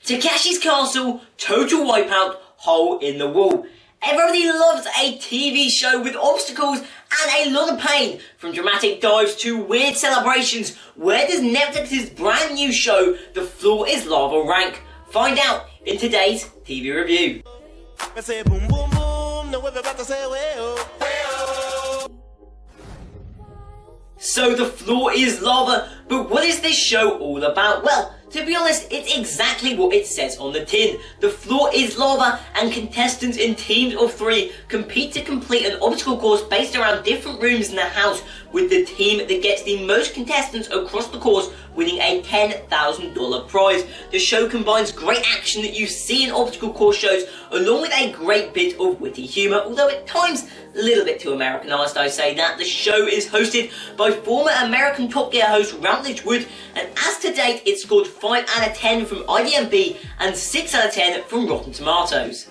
Takeshi's Castle, Total Wipeout, Hole in the Wall. Everybody loves a TV show with obstacles and a lot of pain. From dramatic dives to weird celebrations, where does Netflix's brand new show, The Floor is Lava, rank? Find out in today's TV review. So The Floor is Lava, but what is this show all about? Well, to be honest, it's exactly what it says on the tin. The floor is lava, and contestants in teams of 3 compete to complete an obstacle course based around different rooms in the house, with the team that gets the most contestants across the course winning a $10,000 prize. The show combines great action that you see in obstacle course shows, along with a great bit of witty humour, although at times a little bit too Americanised, I say that. The show is hosted by former American Top Gear host Routledge Wood, and as to date it scored 5 out of 10 from IMDb and 6 out of 10 from Rotten Tomatoes.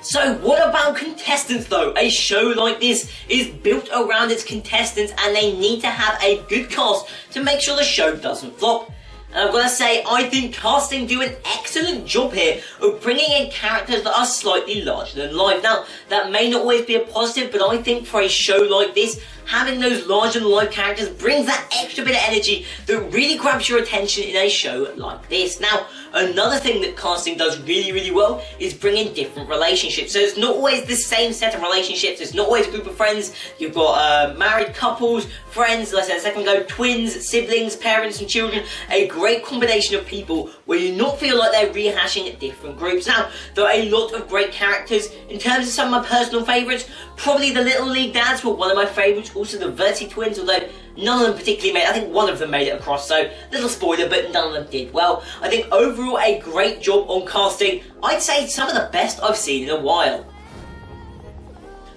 So what about contestants though? A show like this is built around its contestants, and they need to have a good cast to make sure the show doesn't flop. And I've got to say, I think casting do an excellent job here of bringing in characters that are slightly larger than life. Now, that may not always be a positive, but I think for a show like this, having those larger than life characters brings that extra bit of energy that really grabs your attention in a show like this. Now, another thing that casting does really well is bring in different relationships. So it's not always the same set of relationships, it's not always a group of friends. You've got married couples, friends, like I said a second ago, twins, siblings, parents and children. A great combination of people where you not feel like they're rehashing different groups. Now, there are a lot of great characters. In terms of some of my personal favourites, probably the Little League Dads were one of my favourites. Also the Verti twins, although none of them particularly made, I think one of them made it across, so little spoiler, but none of them did well. I think overall a great job on casting. I'd say some of the best I've seen in a while.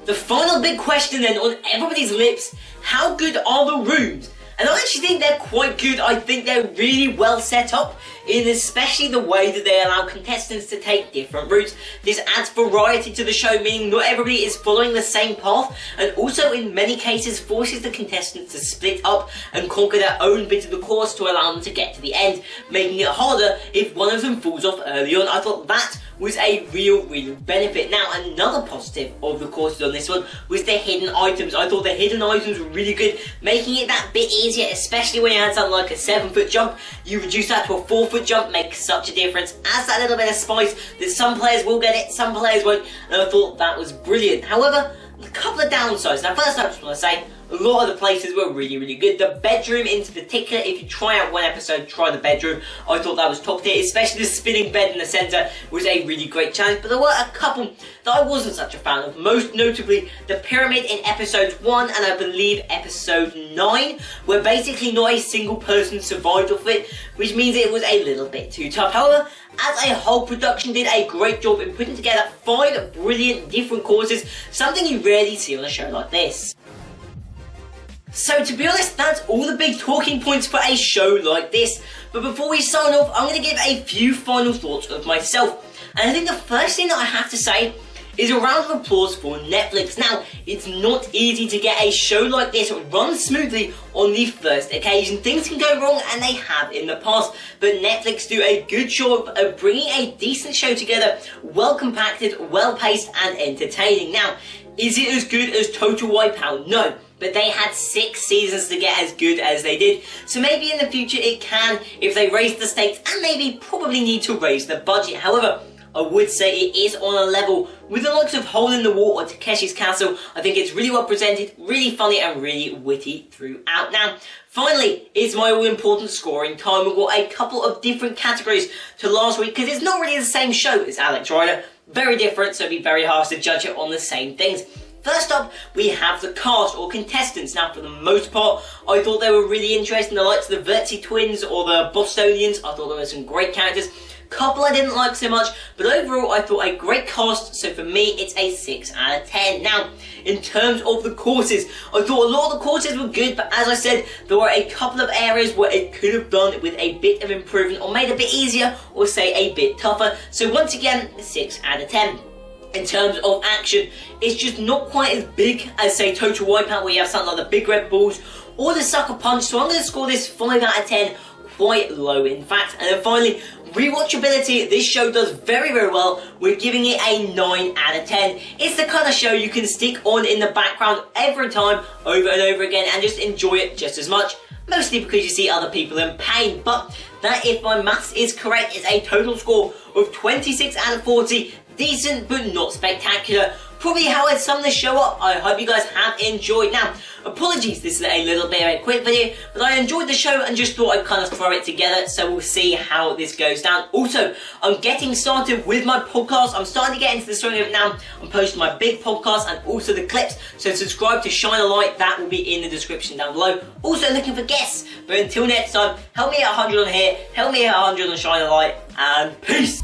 The final big question then on everybody's lips, how good are the rooms? And I actually think they're quite good. I think they're really well set up, in especially the way that they allow contestants to take different routes. This adds variety to the show, meaning not everybody is following the same path, and also in many cases forces the contestants to split up and conquer their own bit of the course to allow them to get to the end, making it harder if one of them falls off early on. I thought that was a real benefit. Now, another positive of the courses on this one was the hidden items. I thought the hidden items were really good, making it that bit easier, especially when you had something like a 7-foot jump. You reduce that to a 4-foot jump, makes such a difference. Adds that little bit of spice that some players will get it, some players won't, and I thought that was brilliant. However, a couple of downsides. Now, first I just want to say, a lot of the places were really good. The bedroom in particular, if you try out one episode, try the bedroom. I thought that was top tier, especially the spinning bed in the centre was a really great challenge. But there were a couple that I wasn't such a fan of, most notably the pyramid in episode 1 and I believe episode 9, where basically not a single person survived off it, which means it was a little bit too tough. However, as a whole, production did a great job in putting together 5 brilliant different courses, something you rarely see on a show like this. So to be honest, that's all the big talking points for a show like this. But before we sign off, I'm going to give a few final thoughts of myself. And I think the first thing that I have to say is a round of applause for Netflix. Now, it's not easy to get a show like this run smoothly on the first occasion. Things can go wrong, and they have in the past, but Netflix do a good job of bringing a decent show together, well compacted, well paced and entertaining. Now, is it as good as Total Wipeout? No. But they had 6 seasons to get as good as they did, so maybe in the future it can if they raise the stakes and maybe probably need to raise the budget. However, I would say it is on a level with the likes of Hole in the Wall or Takeshi's Castle. I think it's really well presented, really funny and really witty throughout. Now, finally, it's my all-important scoring time. We've got a couple of different categories to last week because it's not really the same show as Alex Rider. Very different, so it'd be very hard to judge it on the same things. First up, we have the cast or contestants. Now, for the most part, I thought they were really interesting. The likes of the Verti twins or the Bostonians, I thought there were some great characters. Couple I didn't like so much, but overall I thought a great cast, so for me it's a 6 out of 10. Now, in terms of the courses, I thought a lot of the courses were good, but as I said, there were a couple of areas where it could have done with a bit of improvement or made a bit easier or say a bit tougher. So once again, 6 out of 10. In terms of action, it's just not quite as big as, say, Total Wipeout, where you have something like the Big Red Balls or the Sucker Punch, so I'm going to score this 5 out of 10, quite low in fact. And then finally, Rewatchability, this show does very, very well. We're giving it a 9 out of 10. It's the kind of show you can stick on in the background every time, over and over again, and just enjoy it just as much. Mostly because you see other people in pain. But that, if my maths is correct, is a total score of 26 out of 40. Decent, but not spectacular. Probably how I'd sum this show up. I hope you guys have enjoyed. Now, apologies, this is a little bit of a quick video, but I enjoyed the show and just thought I'd kind of throw it together, so we'll see how this goes down. Also, I'm getting started with my podcast. I'm starting to get into the swing of it now. I'm posting my big podcast and also the clips, so subscribe to Shine a Light. That will be in the description down below. Also looking for guests, but until next time, help me at 100 on here, help me at 100 on Shine a Light, and peace!